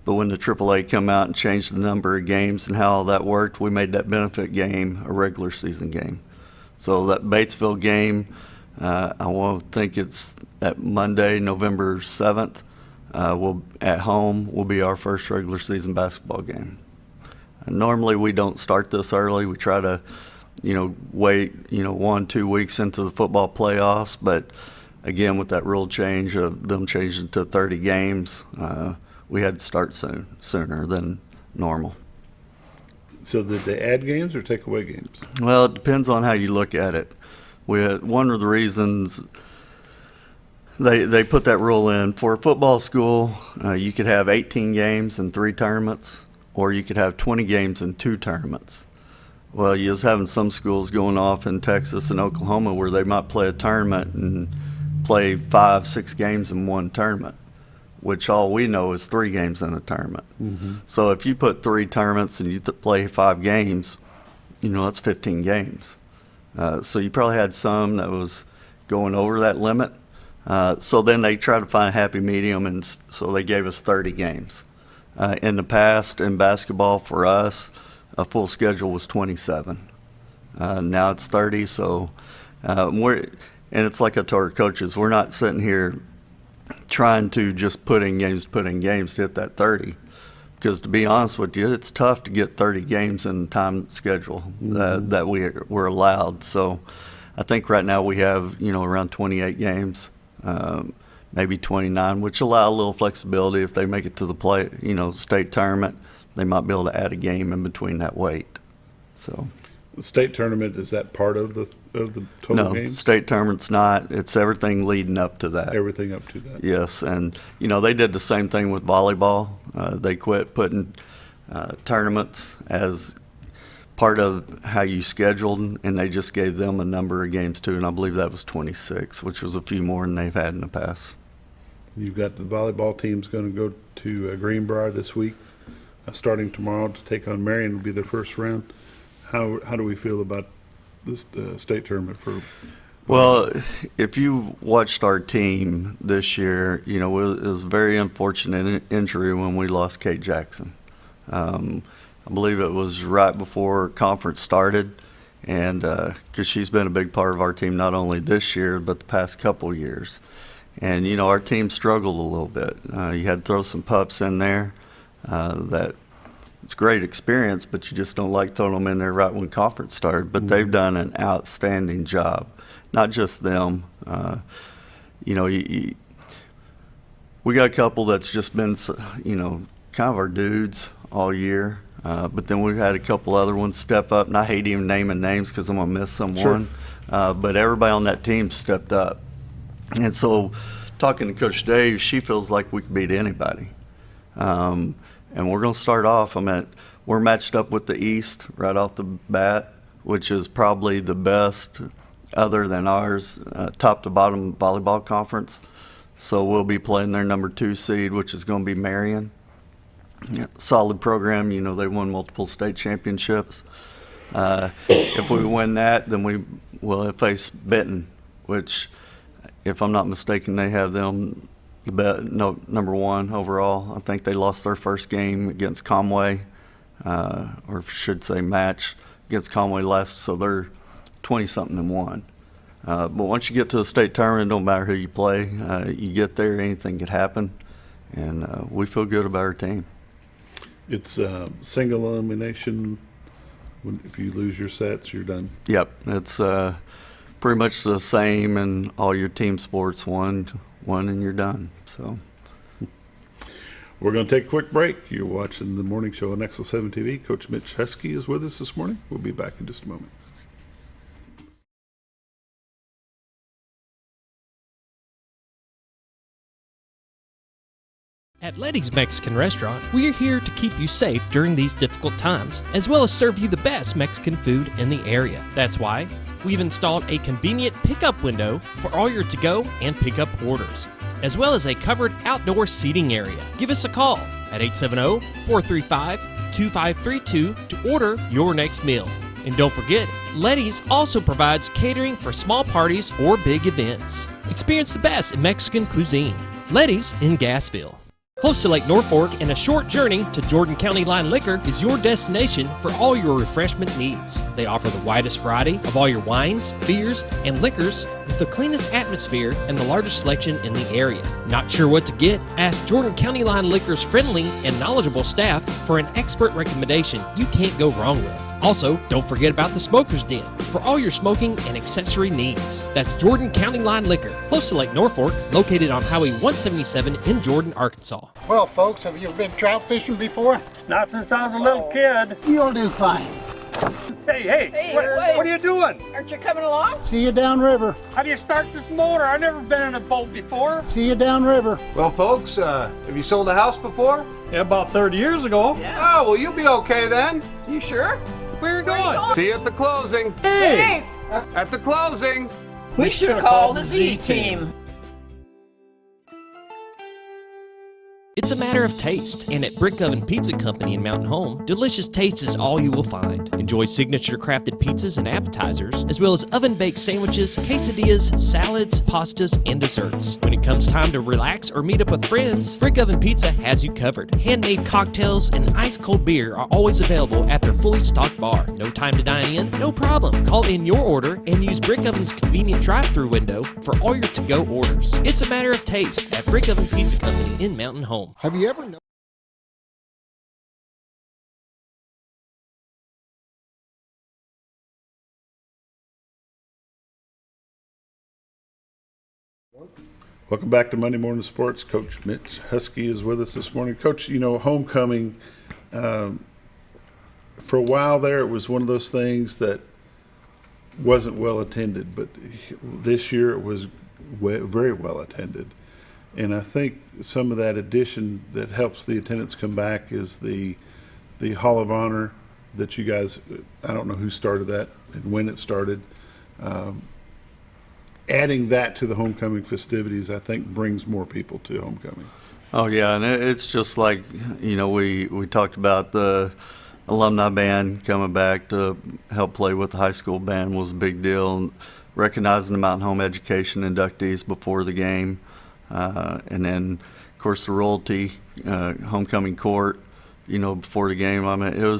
But when the AAA come out and changed the number of games and how all that worked, we made that benefit game a regular season game. So that Batesville game, I want to think it's that Monday, November 7th. at home will be our first regular season basketball game. Normally we don't start this early. We try to, wait, 1-2 weeks into the football playoffs. But again, with that rule change of them changing to 30 games, we had to start sooner than normal. So did they add games or take away games? Well, it depends on how you look at it. One of the reasons they put that rule in, for a football school, you could have 18 games and 3 tournaments, or you could have 20 games and 2 tournaments. Well, you was having some schools going off in Texas and Oklahoma where they might play a tournament and play 5-6 games in one tournament, which all we know is 3 games in a tournament. Mm-hmm. So if you put 3 tournaments and you play 5 games, that's 15 games. So you probably had some that was going over that limit. So then they tried to find a happy medium, and so they gave us 30 games. In the past, in basketball, for us, a full schedule was 27. Now it's 30, so and it's like I told our coaches, we're not sitting here trying to just put in games to hit that 30. Because to be honest with you, it's tough to get 30 games in the time schedule that we're allowed. So I think right now we have, around 28 games. Maybe 29, which allow a little flexibility. If they make it to the state tournament, they might be able to add a game in between that wait. So, the state tournament, is that part of the total no, game? State tournament's not. It's everything leading up to that. Everything up to that. Yes, and they did the same thing with volleyball. They quit putting tournaments as part of how you scheduled, and they just gave them a number of games too, and I believe that was 26, which was a few more than they've had in the past. You've got the volleyball team's going to go to Greenbrier this week, starting tomorrow to take on Marion. Will be their first round. How do we feel about this state tournament for? Well, if you watched our team this year, it was a very unfortunate injury when we lost Kate Jackson. I believe it was right before conference started, and because she's been a big part of our team not only this year but the past couple years. And our team struggled a little bit. You had to throw some pups in there. That it's great experience, but you just don't like throwing them in there right when conference started. But they've done an outstanding job. Not just them. We got a couple that's just been, kind of our dudes all year. But then we've had a couple other ones step up, and I hate even naming names because I'm going to miss someone. Sure. But everybody on that team stepped up. And so talking to Coach Dave, she feels like we can beat anybody. And we're going to start off, we're matched up with the East right off the bat, which is probably the best other than ours, top to bottom volleyball conference. So we'll be playing their number 2 seed, which is going to be Marion. Yeah, solid program. They won multiple state championships. If we win that, then we will face Benton, which, if I'm not mistaken, they have them number 1 overall. I think they lost their first game against Conway, or should say match against Conway last, so they're 20-something and 1. But once you get to the state tournament, it don't matter who you play. You get there, anything could happen, and we feel good about our team. It's single elimination. If you lose your sets, you're done. Yep, it's pretty much the same in all your team sports. One and you're done. So we're going to take a quick break. You're watching the morning show on XL7-TV. Coach Mitch Huskey is with us this morning. We'll be back in just a moment. At Letty's Mexican Restaurant, we're here to keep you safe during these difficult times, as well as serve you the best Mexican food in the area. That's why we've installed a convenient pickup window for all your to-go and pickup orders, as well as a covered outdoor seating area. Give us a call at 870-435-2532 to order your next meal. And don't forget, Letty's also provides catering for small parties or big events. Experience the best in Mexican cuisine. Letty's in Gassville. Close to Lake Norfolk and a short journey to Jordan County Line Liquor is your destination for all your refreshment needs. They offer the widest variety of all your wines, beers, and liquors with the cleanest atmosphere and the largest selection in the area. Not sure what to get? Ask Jordan County Line Liquor's friendly and knowledgeable staff for an expert recommendation you can't go wrong with. Also, don't forget about the Smoker's Den for all your smoking and accessory needs. That's Jordan County Line Liquor, close to Lake Norfolk, located on Highway 177 in Jordan, Arkansas. Well, folks, have you been trout fishing before? Not since I was a little kid. You'll do fine. Hey, what are you doing? Aren't you coming along? See you downriver. How do you start this motor? I've never been in a boat before. See you downriver. Well, folks, have you sold a house before? Yeah, about 30 years ago. Yeah. Oh, well, you'll be okay then. You sure? Where are you going? See you at the closing. Hey! At the closing. We should have called the Z-Team. It's a matter of taste, and at Brick Oven Pizza Company in Mountain Home, delicious taste is all you will find. Enjoy signature crafted pizzas and appetizers, as well as oven-baked sandwiches, quesadillas, salads, pastas, and desserts. When it comes time to relax or meet up with friends, Brick Oven Pizza has you covered. Handmade cocktails and ice-cold beer are always available at their fully stocked bar. No time to dine in? No problem. Call in your order and use Brick Oven's convenient drive-thru window for all your to-go orders. It's a matter of taste at Brick Oven Pizza Company in Mountain Home. Have you ever known? Welcome back to Monday Morning Sports. Coach Mitch Huskey is with us this morning. Coach, you know, homecoming, for a while there, it was one of those things that wasn't well attended, but this year it was very well attended. And I think some of that addition that helps the attendance come back is the Hall of Honor that you guys, I don't know who started that and when it started. Adding that to the homecoming festivities, I think, brings more people to homecoming. Oh, yeah, and it's just like, you know, we talked about the alumni band coming back to help play with the high school band was a big deal. And recognizing the Mountain Home Education inductees before the game. And then, of course, the royalty, homecoming court, you know, before the game. I mean,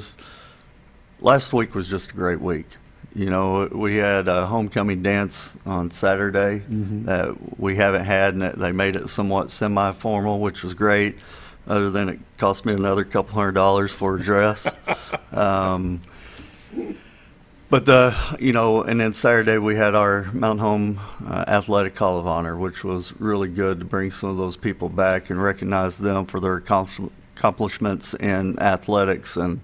last week was just a great week. You know, we had a homecoming dance on Saturday that we haven't had, and they made it somewhat semi-formal, which was great, other than it cost me another couple $100 for a dress. But you know, and then Saturday we had our Mountain Home Athletic Hall of Honor, which was really good to bring some of those people back and recognize them for their accomplishments in athletics. And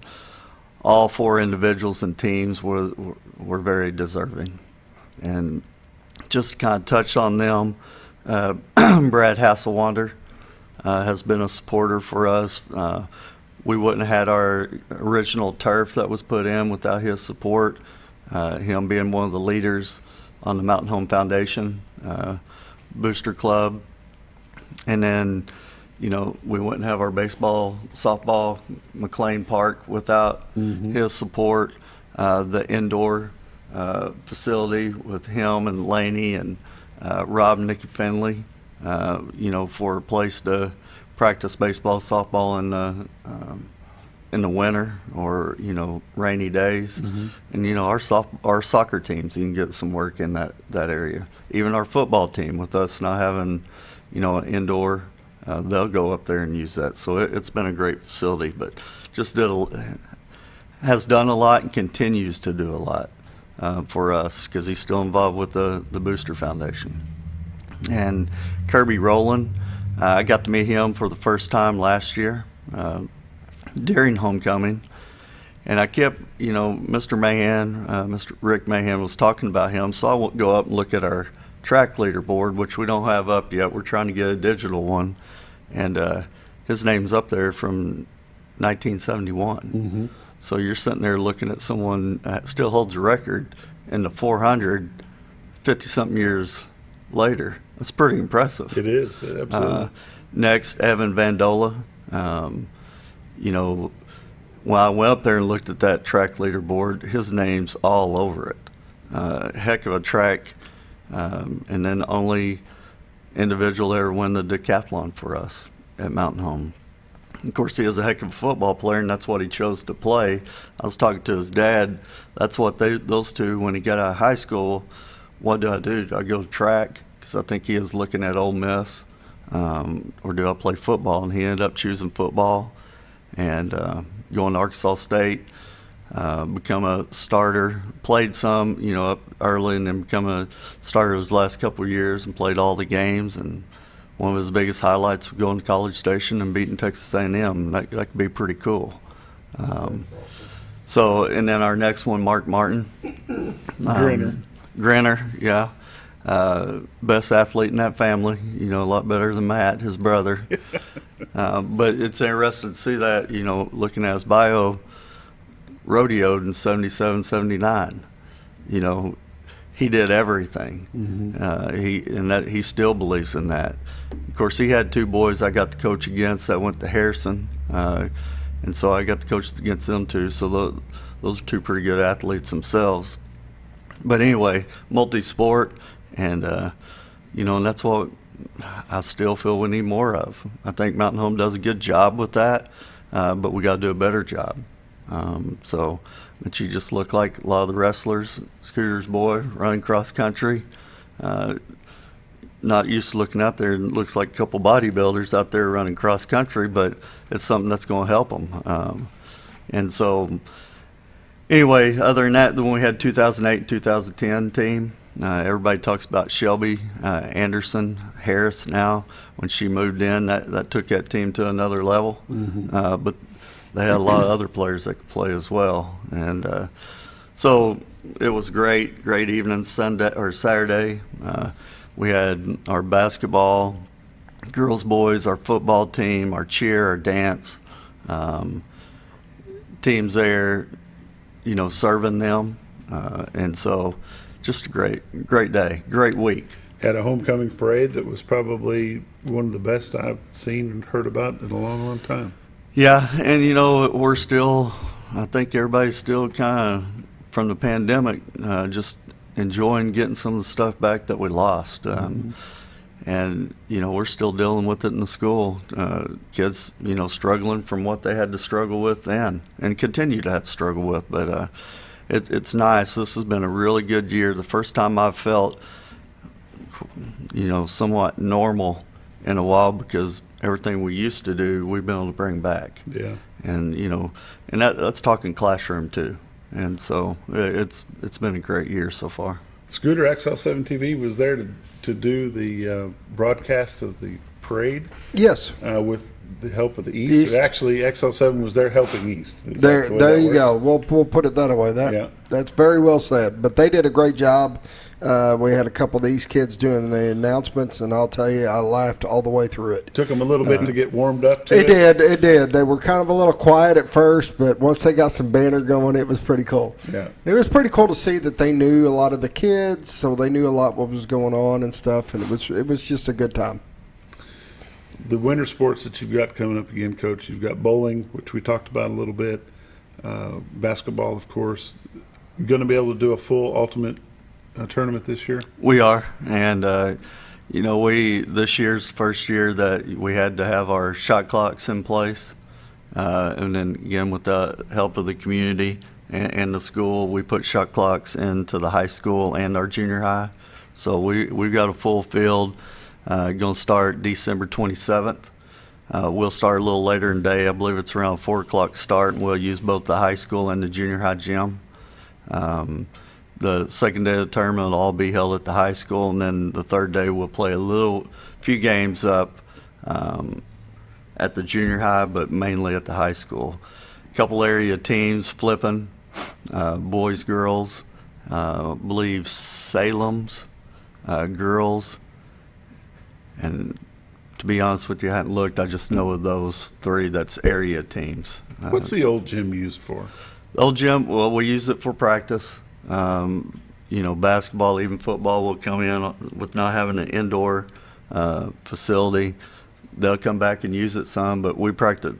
all four individuals and teams were very deserving. And just to kind of touch on them, Brad Hasselwander has been a supporter for us. We wouldn't have had our original turf that was put in without his support. Him being one of the leaders on the Mountain Home Foundation Booster Club. And then, you know, we wouldn't have our baseball, softball, McLean Park without his support. The indoor facility with him and Laney and Rob and Nikki Finley, you know, for a place to practice baseball, softball in the winter or, you know, rainy days. And, you know, our soccer teams, you can get some work in that area. Even our football team, with us not having, you know, an indoor, they'll go up there and use that. So it's been a great facility, but just has done a lot and continues to do a lot for us, because he's still involved with the Booster Foundation. And Kirby Rowland, I got to meet him for the first time last year during homecoming. And I kept, you know, Mr. Mahan, Mr. Rick Mahan was talking about him, so I won't go up and look at our track leaderboard, which we don't have up yet. We're trying to get a digital one. And his name's up there from 1971. So you're sitting there looking at someone that still holds a record in the 400 50-something years later. That's pretty impressive. It is, absolutely. Next, Evan Vandola. You know, when I went up there and looked at that track leaderboard, his name's all over it. Heck of a track. And then only individual ever win the decathlon for us. at Mountain Home. Of course, he is a heck of a football player, and that's what he chose to play. I was talking to his dad. That's what those two, when he got out of high school, what do? Do I go to track? Because I think he is looking at Ole Miss. Or do I play football? And he ended up choosing football and going to Arkansas State, become a starter, played some, up early, and then become a starter his last couple of years and played all the games. And one of his biggest highlights was going to College Station and beating Texas A&M. That could be pretty cool. So, and then our next one, Mark Martin. Grinner, yeah. Best athlete in that family, a lot better than Matt, his brother. But it's interesting to see that, looking at his bio, rodeoed in 77, 79. He did everything. He still believes in that. Of course, he had two boys I got to coach against that went to Harrison, and so I got to coach against them too. So those are two pretty good athletes themselves. But anyway, multi-sport, and and that's what I still feel we need more of. I think Mountain Home does a good job with that, but we got to do a better job. But you just look like a lot of the wrestlers, Scooter's boy, running cross country. Not used to looking out there, and looks like a couple bodybuilders out there running cross country, but it's something that's going to help them. And so, anyway, other than that, then we had 2008 and 2010 team. Everybody talks about Shelby Anderson Harris now. When she moved in, that took that team to another level. But they had a lot of other players that could play as well. And so it was great evening Saturday. We had our basketball, girls, boys, our football team, our cheer, our dance teams there, serving them. And so just a great day, great week. Had a homecoming parade that was probably one of the best I've seen and heard about in a long, long time. Yeah, and we're still, I think everybody's still kind of, from the pandemic, just enjoying getting some of the stuff back that we lost. And, we're still dealing with it in the school. Kids, struggling from what they had to struggle with then and continue to have to struggle with. But it's nice. This has been a really good year. The first time I've felt, somewhat normal in a while, because everything we used to do, we've been able to bring back. Yeah. And, and that's talking classroom too. And so it's been a great year so far. Scooter, XL7-TV was there to do the broadcast of the parade. Yes. With the help of the East. Actually, XL7 was there helping East. There you go. We'll put it that way. That's very well said. But they did a great job. We had a couple of these kids doing the announcements, and I'll tell you, I laughed all the way through it. Took them a little bit to get warmed up to it. It did. They were kind of a little quiet at first, but once they got some banner going, it was pretty cool. Yeah. It was pretty cool to see that they knew a lot of the kids, so they knew a lot what was going on and stuff, and it was just a good time. The winter sports that you've got coming up again, Coach, you've got bowling, which we talked about a little bit, basketball, of course. You're going to be able to do a full ultimate tournament this year? We are, and this year's the first year that we had to have our shot clocks in place, and then again with the help of the community and the school, we put shot clocks into the high school and our junior high. So we've got a full field. Going to start December 27th. We'll start a little later in the day. I believe it's around 4 o'clock start, and we'll use both the high school and the junior high gym. The second day of the tournament will all be held at the high school, and then the third day we'll play few games up at the junior high, but mainly at the high school. A couple area teams flipping, boys, girls, I believe Salem's, girls, and to be honest with you, I hadn't looked. I just know of those three. That's area teams. What's the old gym used for? The old gym, well, we use it for practice. Basketball, even football will come in with not having an indoor facility. They'll come back and use it some, but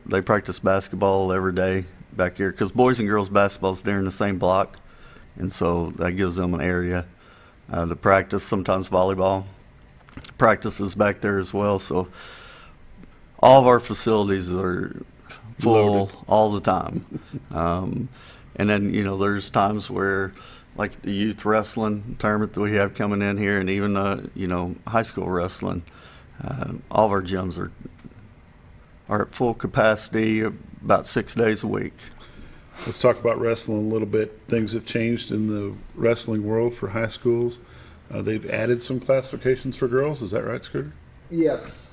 they practice basketball every day back here, because boys and girls basketball is there in the same block, and so that gives them an area to practice. Sometimes volleyball practices back there as well. So all of our facilities are full Loaded. all the time. And then, there's times where, like the youth wrestling tournament that we have coming in here, and even, high school wrestling, all of our gyms are at full capacity about 6 days a week. Let's talk about wrestling a little bit. Things have changed in the wrestling world for high schools. They've added some classifications for girls. Is that right, Scooter? Yes.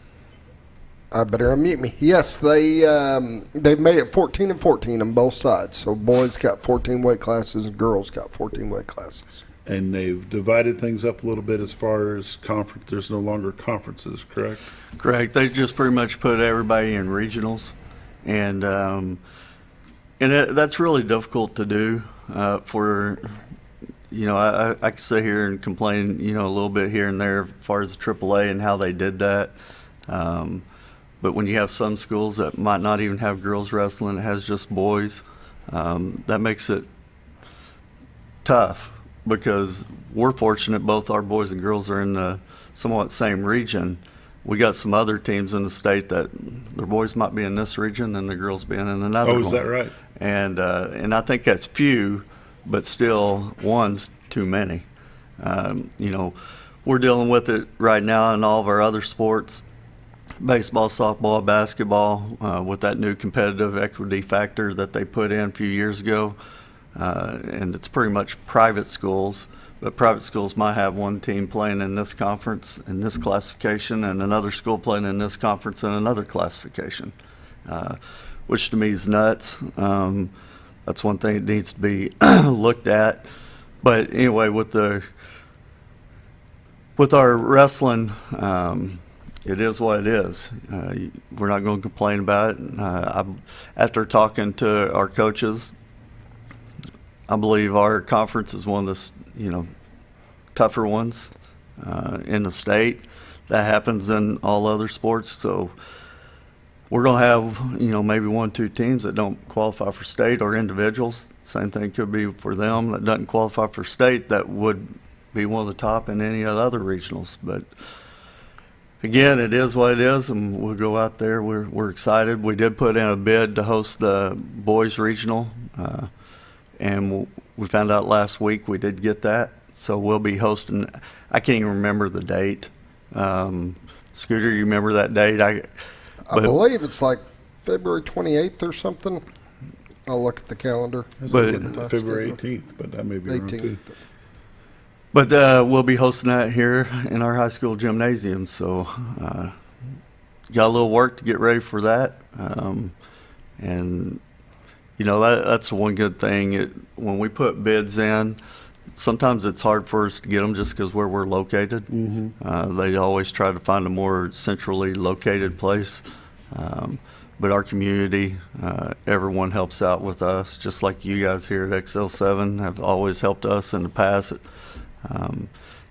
I better unmute me. Yes, they've made it 14 and 14 on both sides. So boys got 14 weight classes and girls got 14 weight classes. And they've divided things up a little bit as far as conference. There's no longer conferences, correct? Correct. They just pretty much put everybody in regionals, and that's really difficult to do. For I can sit here and complain, a little bit here and there as far as the AAA and how they did that. But when you have some schools that might not even have girls wrestling, it has just boys, that makes it tough, because we're fortunate both our boys and girls are in the somewhat same region. We got some other teams in the state that their boys might be in this region and the girls being in another one. Oh, is that right? And I think that's few, but still one's too many. We're dealing with it right now in all of our other sports. Baseball, softball, basketball, with that new competitive equity factor that they put in a few years ago. And it's pretty much private schools, but private schools might have one team playing in this conference in this classification and another school playing in this conference in another classification, which to me is nuts. That's one thing that needs to be looked at. But anyway, with our wrestling, it is what it is. We're not going to complain about it. After talking to our coaches, I believe our conference is one of the tougher ones in the state. That happens in all other sports. So we're going to have maybe 1-2 teams that don't qualify for state, or individuals. Same thing could be for them that doesn't qualify for state, that would be one of the top in any of the other regionals. But again, it is what it is, and we'll go out there. We're excited. We did put in a bid to host the boys regional, and we found out last week we did get that. So we'll be hosting. I can't even remember the date. Scooter, you remember that date? I believe it's like February 28th or something. I'll look at the calendar. But February 18th, but I may be wrong too. But we'll be hosting that here in our high school gymnasium. So got a little work to get ready for that. And that's one good thing. When we put bids in, sometimes it's hard for us to get them just because where we're located. Mm-hmm. They always try to find a more centrally located place. But our community, everyone helps out with us, just like you guys here at XL7 have always helped us in the past.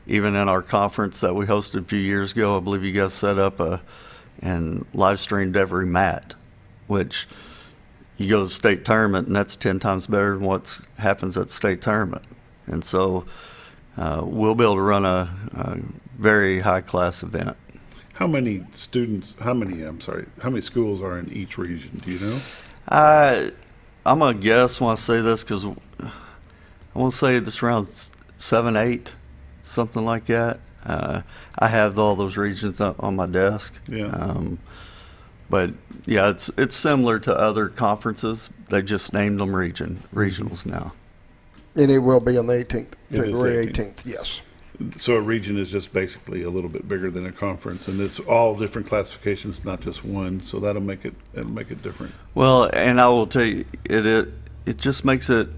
Even in our conference that we hosted a few years ago, I believe you guys set up and live streamed every mat, which you go to the state tournament, and that's 10 times better than what happens at the state tournament. And so we'll be able to run a very high-class event. How many schools are in each region? Do you know? I'm going to guess when I say this, because I want to say it's around 7, 8, something like that. I have all those regions on my desk. Yeah. But yeah, it's similar to other conferences. They just named them regionals now. And it will be on the 18th, February 18th. Yes. So a region is just basically a little bit bigger than a conference, and it's all different classifications, not just one. So that'll make it different. Well, and I will tell you, it just makes it,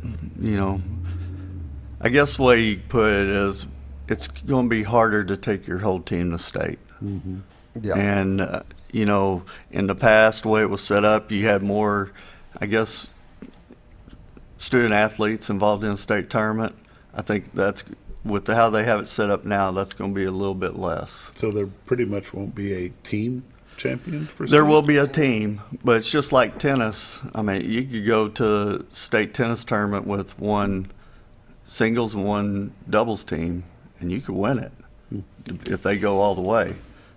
I guess the way you put it is, it's going to be harder to take your whole team to state. Mm-hmm. Yeah. And in the past, the way it was set up, you had more, I guess, student athletes involved in a state tournament. I think that's, with how they have it set up now, that's going to be a little bit less. So there pretty much won't be a team champion for state? There will be a team, but it's just like tennis. I mean, you could go to state tennis tournament with one singles and one doubles team, and you could win it if they go all the way.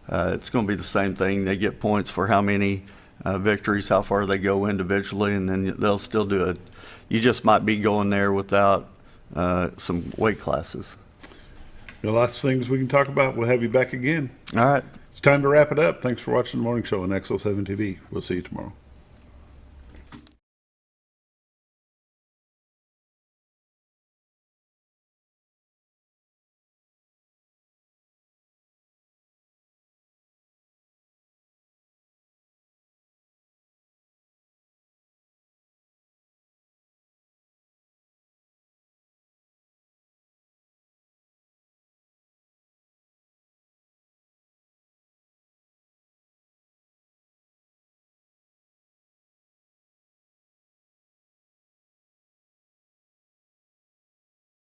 It's going to be the same thing. They get points for how many victories, how far they go individually, and then they'll still do it. You just might be going there without some weight classes. Got lots of things we can talk about. We'll have you back again. All right. It's time to wrap it up. Thanks for watching the morning show on XL7-TV. We'll see you tomorrow.